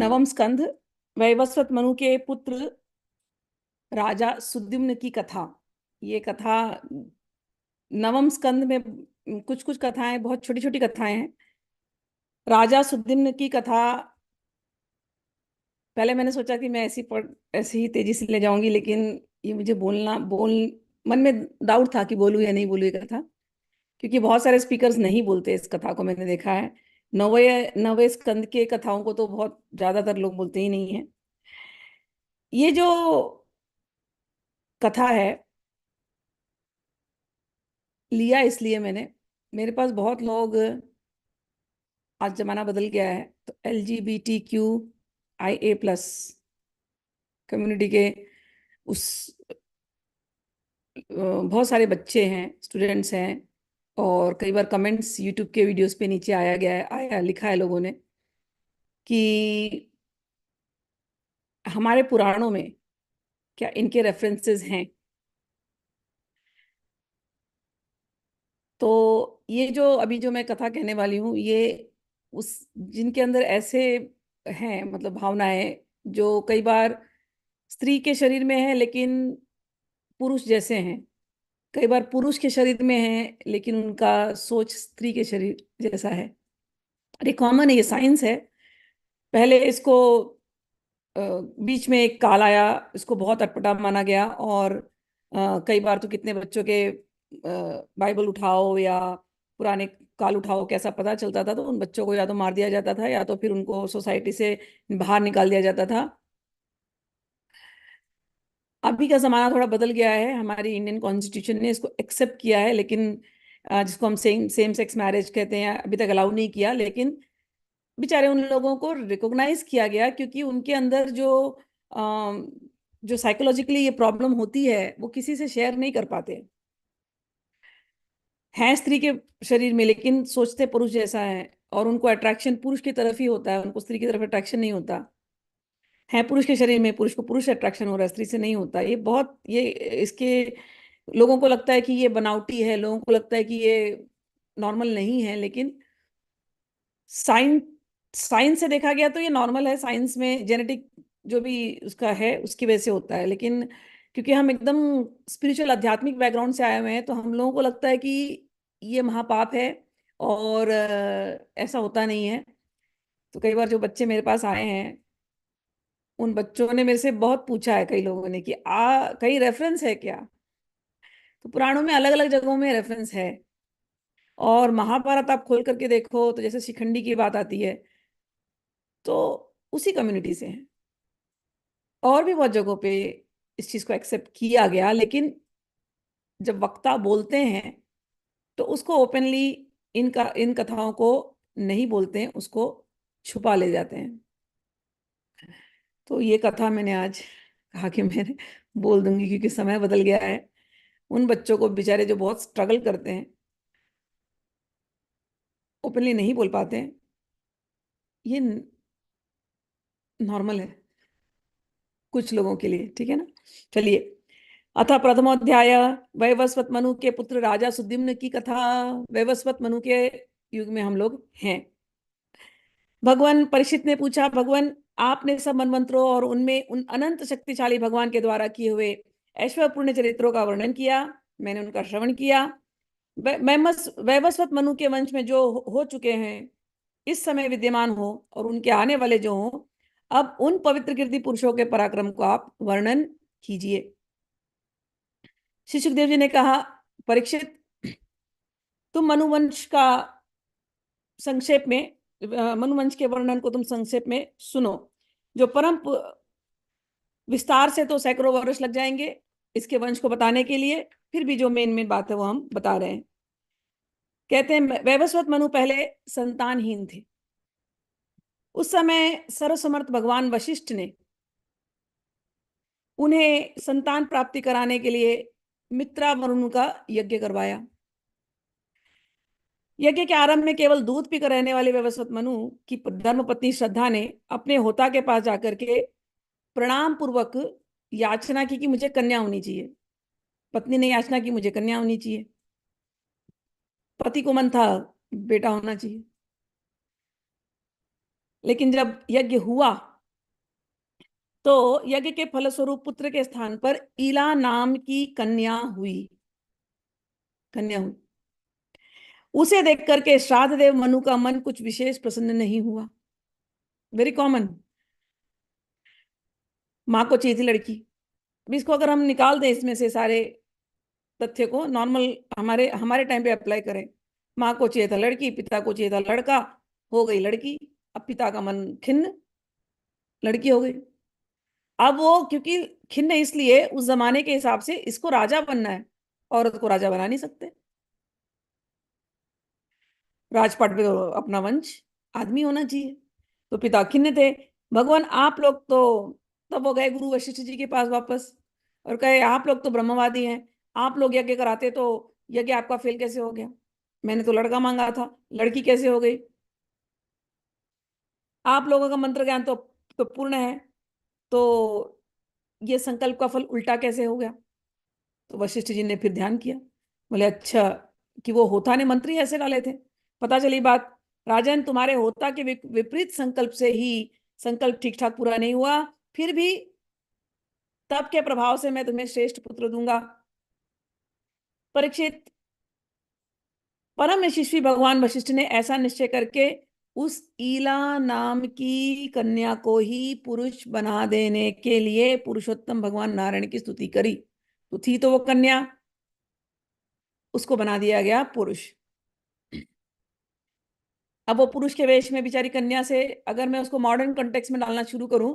नवम स्कंध वैवस्वत मनु के पुत्र राजा सुद्युम्न की कथा। ये कथा नवम स्कंद में कुछ कुछ कथाएं बहुत छोटी छोटी कथाएं हैं। राजा सुद्युम्न की कथा पहले मैंने सोचा कि मैं ऐसी ही तेजी से ले जाऊंगी, लेकिन ये मुझे मन में डाउट था कि बोलूं या नहीं बोलूं ये कथा, क्योंकि बहुत सारे स्पीकर्स नहीं बोलते इस कथा को। मैंने देखा है नवे नवे स्कंद के कथाओं को तो बहुत ज्यादातर लोग बोलते ही नहीं है। ये जो कथा है लिया इसलिए मैंने, मेरे पास बहुत लोग, आज जमाना बदल गया है तो LGBTQIA+ कम्युनिटी के उस बहुत सारे बच्चे हैं, स्टूडेंट्स हैं, और कई बार कमेंट्स यूट्यूब के वीडियोस पे नीचे आया लिखा है लोगों ने कि हमारे पुराणों में क्या इनके रेफरेंसेस हैं। तो ये जो अभी जो मैं कथा कहने वाली हूँ, ये उस जिनके अंदर ऐसे हैं, मतलब भावनाएं जो कई बार स्त्री के शरीर में है लेकिन पुरुष जैसे हैं, कई बार पुरुष के शरीर में है लेकिन उनका सोच स्त्री के शरीर जैसा है। अरे कॉमन है, ये साइंस है। पहले इसको बीच में एक काल आया, इसको बहुत अटपटा माना गया, और कई बार तो कितने बच्चों के बाइबल उठाओ या पुराने काल उठाओ, कैसा पता चलता था तो उन बच्चों को या तो मार दिया जाता था या तो फिर उनको सोसाइटी से बाहर निकाल दिया जाता था। अभी का जमाना थोड़ा बदल गया है, हमारी इंडियन कॉन्स्टिट्यूशन ने इसको एक्सेप्ट किया है, लेकिन जिसको हम सेम सेम सेक्स मैरिज कहते हैं, अभी तक अलाउ नहीं किया। लेकिन बेचारे उन लोगों को रिकॉग्नाइज किया गया क्योंकि उनके अंदर जो साइकोलॉजिकली ये प्रॉब्लम होती है वो किसी से शेयर नहीं कर पाते हैं स्त्री के शरीर में, लेकिन सोचते पुरुष जैसा है, और उनको अट्रैक्शन पुरुष की तरफ ही होता है, उनको स्त्री की तरफ अट्रैक्शन नहीं होता है। पुरुष के शरीर में पुरुष को पुरुष अट्रैक्शन हो रहा है, स्त्री से नहीं होता। ये इसके लोगों को लगता है कि ये बनावटी है, लोगों को लगता है कि ये नॉर्मल नहीं है, लेकिन साइंस साइंस से देखा गया तो ये नॉर्मल है। साइंस में जेनेटिक जो भी उसका है उसकी वजह से होता है, लेकिन क्योंकि हम एकदम स्पिरिचुअल आध्यात्मिक बैकग्राउंड से आए हुए हैं तो हम लोगों को लगता है कि ये महापाप है, और ऐसा होता नहीं है। तो कई बार जो बच्चे मेरे पास आए हैं, उन बच्चों ने मेरे से बहुत पूछा है, कई लोगों ने, कि कहीं रेफरेंस है क्या। तो पुराणों में अलग अलग जगहों में रेफरेंस है, और महाभारत आप खोल करके देखो तो जैसे शिखंडी की बात आती है तो उसी कम्युनिटी से है। और भी बहुत जगहों पे इस चीज को एक्सेप्ट किया गया, लेकिन जब वक्ता बोलते हैं तो उसको ओपनली इन कथाओं को नहीं बोलते हैं, उसको छुपा ले जाते हैं। तो ये कथा मैंने आज कहा कि मैंने बोल दूंगी क्योंकि समय बदल गया है। उन बच्चों को बेचारे जो बहुत स्ट्रगल करते हैं, ओपनली नहीं बोल पाते हैं, ये नॉर्मल है कुछ लोगों के लिए, ठीक है ना। चलिए, अथ प्रथमोध्याय वैवस्वत मनु के पुत्र राजा सुद्युम्न की कथा। वैवस्वत मनु के युग में हम लोग हैं। भगवान परीक्षित ने पूछा, भगवान आपने सब मनमंत्रों और उनमें उन अनंत शक्तिशाली भगवान के द्वारा किए हुए ऐश्वर्यपूर्ण चरित्रों का वर्णन किया, मैंने उनका श्रवण किया। वैवस्वत मनु के वंश में जो हो चुके हैं, इस समय विद्यमान हो, और उनके आने वाले जो हो, अब उन पवित्र कीर्ति पुरुषों के पराक्रम को आप वर्णन कीजिए। श्री सुखदेव जी ने कहा, परीक्षित, तुम मनुवंश का संक्षेप में मनुवंश के वर्णन को तुम संक्षेप में सुनो। जो परम विस्तार से तो सैकड़ों वर्ष लग जाएंगे इसके वंश को बताने के लिए, फिर भी जो मेन मेन बात है वो हम बता रहे हैं। कहते हैं, वैवस्वत मनु पहले संतानहीन थे। उस समय सर्वसमर्थ भगवान वशिष्ठ ने उन्हें संतान प्राप्ति कराने के लिए मित्रा वरुण का यज्ञ करवाया। यज्ञ के आरंभ में केवल दूध पीकर रहने वाले वैवस्वत मनु की धर्मपत्नी श्रद्धा ने अपने होता के पास जाकर के प्रणाम पूर्वक याचना की कि मुझे कन्या होनी चाहिए। पत्नी ने याचना की, मुझे कन्या होनी चाहिए। पति को मन था बेटा होना चाहिए, लेकिन जब यज्ञ हुआ तो यज्ञ के फलस्वरूप पुत्र के स्थान पर ईला नाम की कन्या हुई। उसे देख करके श्राद्ध देव मनु का मन कुछ विशेष प्रसन्न नहीं हुआ। Very common. माँ को चाहिए थी लड़की। अब इसको अगर हम निकाल दें इसमें से सारे तथ्य को, नॉर्मल हमारे हमारे टाइम पे अप्लाई करें, माँ को चाहिए था लड़की, पिता को चाहिए था लड़का, हो गई लड़की। अब पिता का मन खिन्न, लड़की हो गई। अब वो क्योंकि खिन्न इसलिए उस जमाने के हिसाब से इसको राजा बनना है, औरत को राजा बना नहीं सकते। राजपाट पे तो अपना वंश आदमी होना चाहिए। तो पिता खिन्न थे। भगवान आप लोग तो, तब वो गए गुरु वशिष्ठ जी के पास वापस और कहे आप लोग तो ब्रह्मवादी हैं, आप लोग यज्ञ कराते तो यज्ञ आपका फेल कैसे हो गया? मैंने तो लड़का मांगा था, लड़की कैसे हो गई? आप लोगों का मंत्र ज्ञान तो पूर्ण है, तो ये संकल्प का फल उल्टा कैसे हो गया? तो वशिष्ठ जी ने फिर ध्यान किया, बोले अच्छा, कि वो होता ने मंत्र ही ऐसे डाले थे। पता चली बात, राजन तुम्हारे होता के विपरीत संकल्प से ही संकल्प ठीक ठाक पूरा नहीं हुआ, फिर भी तप के प्रभाव से मैं तुम्हें श्रेष्ठ पुत्र दूंगा। परीक्षित, परम यशस्वी भगवान वशिष्ठ ने ऐसा निश्चय करके उस ईला नाम की कन्या को ही पुरुष बना देने के लिए पुरुषोत्तम भगवान नारायण की स्तुति करी। तो थी तो वो कन्या, उसको बना दिया गया पुरुष। अब वो पुरुष के वेश में बेचारी कन्या से, अगर मैं उसको मॉडर्न कॉन्टेक्स्ट में डालना शुरू करूं,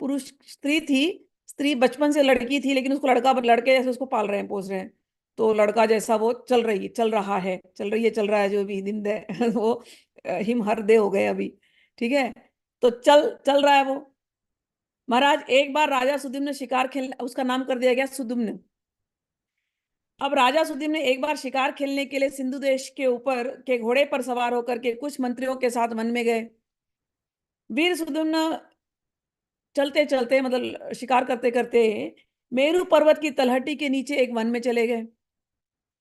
पुरुष स्त्री थी, स्त्री बचपन से लड़की थी, लेकिन उसको लड़के जैसे उसको पाल रहे हैं, पोस रहे हैं। तो लड़का जैसा वो चल रहा है जो भी दिन दे वो हिम हर दे हो गए अभी। ठीक है, तो चल चल रहा है वो। महाराज एक बार राजा सुदिम ने शिकार खेल, उसका नाम कर दिया गया सुदुम्न। अब राजा सुदीप ने एक बार शिकार खेलने के लिए सिंधु देश के ऊपर के घोड़े पर सवार होकर के कुछ मंत्रियों के साथ वन में गए। वीर सुदम्न चलते चलते, मतलब शिकार करते करते, मेरू पर्वत की तलहटी के नीचे एक वन में चले गए।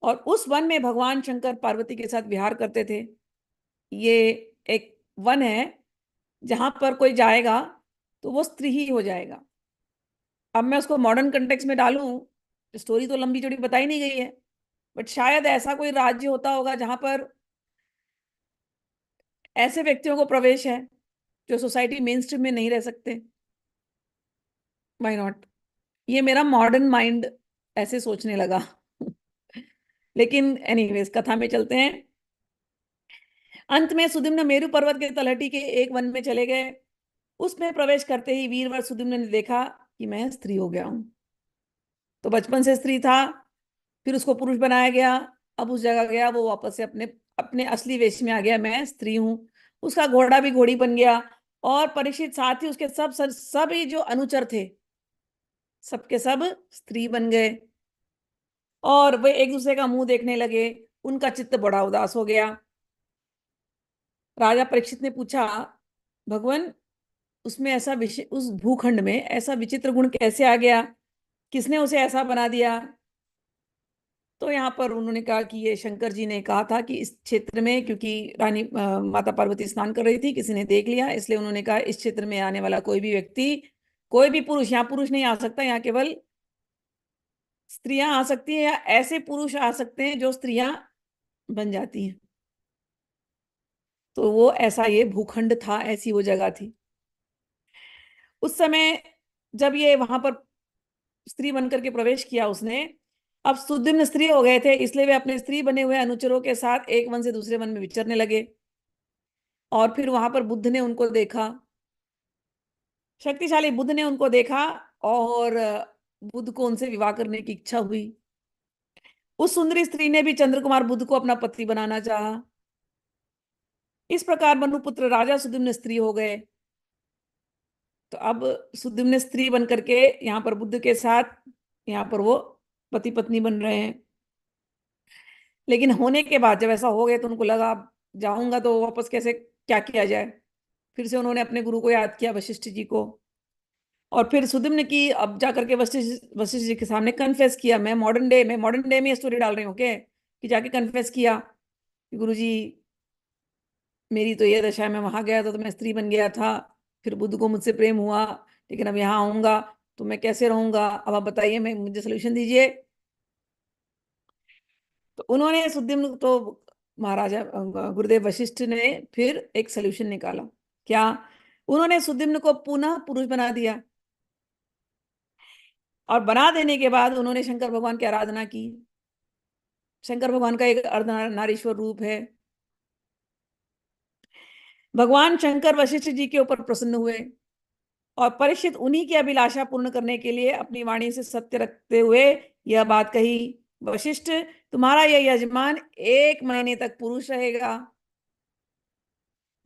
और उस वन में भगवान शंकर पार्वती के साथ विहार करते थे। ये एक वन है जहां पर कोई जाएगा तो वो स्त्री ही हो जाएगा। अब मैं उसको मॉडर्न कंटेक्स्ट में डालूं, स्टोरी तो लंबी चौड़ी बताई नहीं गई है, बट शायद ऐसा कोई राज्य होता होगा जहां पर ऐसे व्यक्तियों को प्रवेश है जो सोसाइटी मेन स्ट्रीम में नहीं रह सकते। Why not? ये मेरा मॉडर्न माइंड ऐसे सोचने लगा। लेकिन एनीवेज कथा में चलते हैं। अंत में सुदिम्न मेरु पर्वत के तलहटी के एक वन में चले गए। उसमें प्रवेश करते ही वीरवर सुदिम्न ने देखा कि मैं स्त्री हो गया हूं। तो बचपन से स्त्री था, फिर उसको पुरुष बनाया गया। अब उस जगह गया, वो वापस से अपने अपने असली वेश में आ गया, मैं स्त्री हूं। उसका घोड़ा भी घोड़ी बन गया। और परीक्षित साथ ही उसके सभी जो अनुचर थे, सबके सब स्त्री बन गए। और वे एक दूसरे का मुंह देखने लगे। उनका चित्त बड़ा उदास हो गया। राजा परीक्षित ने पूछा, भगवान, उसमें ऐसा विषय, उस भूखंड में ऐसा विचित्र गुण कैसे आ गया? किसने उसे ऐसा बना दिया? तो यहाँ पर उन्होंने कहा कि ये शंकर जी ने कहा था कि इस क्षेत्र में, क्योंकि रानी माता पार्वती स्नान कर रही थी, किसी ने देख लिया, इसलिए उन्होंने कहा इस क्षेत्र में आने वाला कोई भी व्यक्ति, कोई भी पुरुष, यहाँ पुरुष नहीं आ सकता, यहाँ केवल स्त्रियां आ सकती हैं, या ऐसे पुरुष आ सकते हैं जो स्त्रियां बन जाती हैं। तो वो ऐसा ये भूखंड था, ऐसी वो जगह थी उस समय जब ये वहां पर स्त्री बनकर के प्रवेश किया उसने। अब सुदिम्न स्त्री हो गए थे, इसलिए वे अपने स्त्री बने हुए अनुचरों के साथ एक वन से दूसरे वन में विचरने लगे। और फिर वहां पर बुद्ध ने उनको देखा, शक्तिशाली बुद्ध ने उनको देखा, और बुद्ध को उनसे विवाह करने की इच्छा हुई। उस सुंदरी स्त्री ने भी चंद्रकुमार बुद्ध को अपना पति बनाना चाहा। इस प्रकार मनुपुत्र राजा सुदिम्न स्त्री हो गए। तो अब सुदिम्न स्त्री बन करके यहाँ पर बुद्ध के साथ, यहाँ पर वो पति पत्नी बन रहे हैं। लेकिन होने के बाद जब ऐसा हो गया तो उनको लगा अब जाऊंगा तो वापस कैसे, क्या किया जाए? फिर से उन्होंने अपने गुरु को याद किया, वशिष्ठ जी को। और फिर सुदिम ने की, अब जाकर के वशिष्ठ वशिष्ठ जी के सामने कन्फेस किया। मैं मॉडर्न डे में स्टोरी डाल रही हूँ, ओके, कि जाके कन्फेस किया कि गुरु जी, मेरी तो ये दशा है, मैं वहां गया था तो मैं स्त्री बन गया था, फिर बुद्ध को मुझसे प्रेम हुआ, लेकिन अब यहाँ आऊंगा तो मैं कैसे रहूंगा, अब आप बताइए, मैं मुझे सोल्यूशन दीजिए। तो उन्होंने सुद्दीम्न तो महाराजा गुरुदेव वशिष्ठ ने फिर एक सोल्यूशन निकाला। क्या? उन्होंने सुद्दीम्न को पुनः पुरुष बना दिया, और बना देने के बाद उन्होंने शंकर भगवान की आराधना की। शंकर भगवान का एक अर्धनारीश्वर रूप है। भगवान शंकर वशिष्ठ जी के ऊपर प्रसन्न हुए, और परीक्षित उन्हीं की अभिलाषा पूर्ण करने के लिए अपनी वाणी से सत्य रखते हुए यह बात कही, वशिष्ठ, तुम्हारा यह यजमान 1 महीने तक पुरुष रहेगा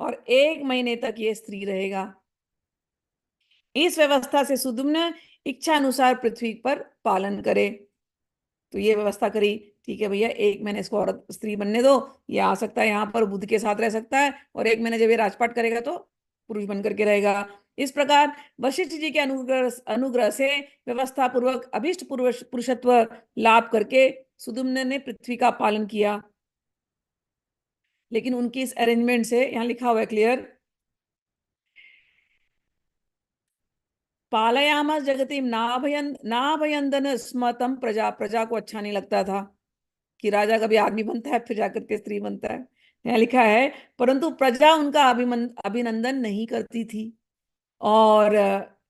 और 1 महीने तक ये स्त्री रहेगा। इस व्यवस्था से सुद्युम्न इच्छा अनुसार पृथ्वी पर पालन करे। तो ये व्यवस्था करी, ठीक है भैया, 1 महीने इसको औरत स्त्री बनने दो, ये आ सकता है यहाँ पर, बुद्ध के साथ रह सकता है, और 1 महीने जब ये राजपाट करेगा तो पुरुष बन करके रहेगा। इस प्रकार वशिष्ठ जी के अनुग्रह अनुग्रह से व्यवस्था पूर्वक अभिष्ट पुरुषत्व लाभ करके सुद्युम्न ने पृथ्वी का पालन किया। लेकिन उनकी इस अरेंजमेंट से, यहाँ लिखा हुआ है क्लियर, पालयामस जगति नाभयंदन स्मतम, प्रजा प्रजा को अच्छा नहीं लगता था कि राजा कभी आदमी बनता है फिर जाकर के स्त्री बनता है। यहाँ लिखा है, परंतु प्रजा उनका अभिनंदन नहीं करती थी, और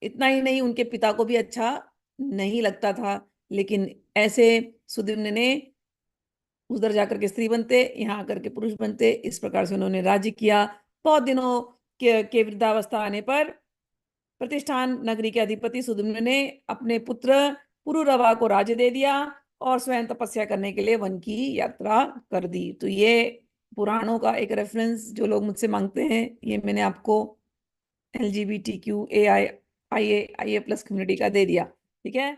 इतना ही नहीं, उनके पिता को भी अच्छा नहीं लगता था। लेकिन ऐसे सुद्युम्न ने उधर जाकर के स्त्री बनते, यहाँ आकर के पुरुष बनते, इस प्रकार से उन्होंने राज्य किया। बहुत दिनों के वृद्धावस्था आने पर प्रतिष्ठान नगरी के अधिपति सुद्युम्न ने अपने पुत्र पुरुरवा को राज्य दे दिया, और स्वयं तपस्या करने के लिए वन की यात्रा कर दी। तो ये पुराणों का एक रेफरेंस जो लोग मुझसे मांगते हैं, ये मैंने आपको LGBTQ AI IA plus community का दे दिया। ठीक है।